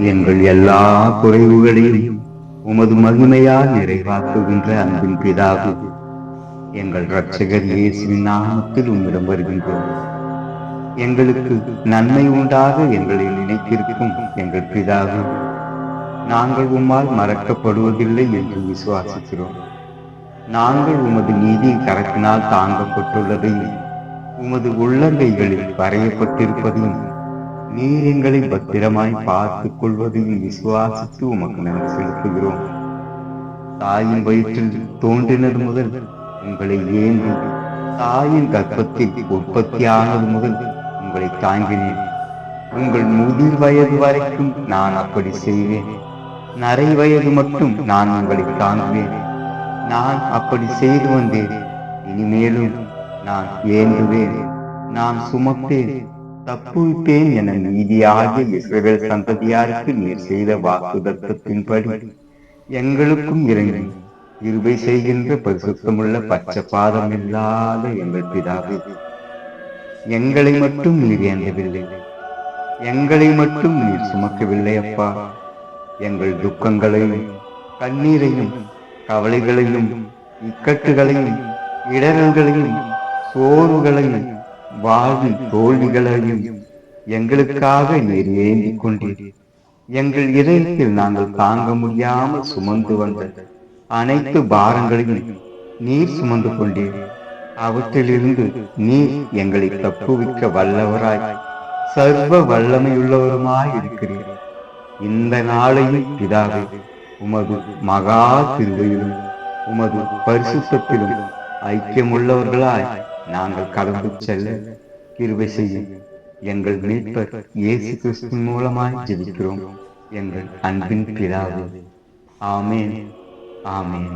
எங்கள் எல்லா குறைவுகளையும் உமது மகிமையால் நிறைவாக்குகின்ற அன்பின் பிதாவே, எங்கள் இரட்சகர் இயேசுவின் நாமத்தில் உம்மிடம் வருகின்றோம். எங்களுக்கு நன்மை உண்டாக எங்களை நினைத்திருக்கும் எங்கள் பிதாவே, நாங்கள் உம்மால் மறக்கப்படுவதில்லை என்று விசுவாசிக்கிறோம். நாங்கள் உமது நீதியின் கரத்தினால் தாங்கப்பட்டுள்ளதையும் உமது உள்ளங்கைகளில் வரையப்பட்டிருப்பதையும் நீர் எங்களை பத்திரமாய் பார்த்துக் கொள்வதையும் விசுவாசித்து உமக்கு நன்றி செலுத்துகிறோம். தாயின் வயிற்றில் தோன்றினது முதல் உங்களை ஏந்தி, தாயின் கர்ப்பத்தில் உற்பத்தியானது முதல் உங்களை தாங்கினேன். உங்கள் முதிர் வயது வரைக்கும் நான் அப்படி செய்வேன். நரை வயது மட்டும் நான் உங்களை தாங்குவேன். நான் அப்படி செய்து வந்தேன். இனிமேலும் நான் ஏந்துவேன், நான் சுமப்பேன், தப்புவிப்பேன் என நீதியாகிய இஸ்ரவேல் சந்ததியாருக்கு நீர் செய்த வாக்குத்தத்தத்தின்படி எங்களுக்கும் இறங்கி கிருபை செய்கின்ற பரிசுத்தமுள்ள பச்சை பாதம் இல்லாத எங்கள் பிதாவே, எங்களை மட்டும் நீர் ஏந்தவில்லை, எங்களை மட்டும் நீர் சுமக்கவில்லை அப்பா. எங்கள் துக்கங்களையும் கண்ணீரையும் கவலைகளையும் இக்கட்டுகளையும் இடரல்களையும் சோர்வுகளையும் வாழ்வின் தோல்விகளையும் எங்களுக்காக நீர் ஏந்தி கொண்டீர். எங்கள் இதயத்தில் நாங்கள் தாங்க முடியாமல் சுமந்து வந்த அனைத்து பாரங்களையும் நீர் சுமந்து கொண்டீர். அவற்றிலிருந்து நீர் எங்களை தப்புவிக்க வல்லவராய் சர்வ வல்லமையுள்ளவருமாய் இருக்கிறீர். இந்த நாளையும் பிதாவே, உமது மகா கிருபையிலும் உமது பரிசுத்தத்திலும் ஐக்கியமுள்ளவர்களாய் நாங்கள் கடந்து செல்ல கிருபை செய்யும். எங்கள் மீட்பர் இயேசு கிறிஸ்து மூலமாய் ஜெபிக்கிறோம் எங்கள் அன்பின் பிதாவே. ஆமேன், ஆமேன்.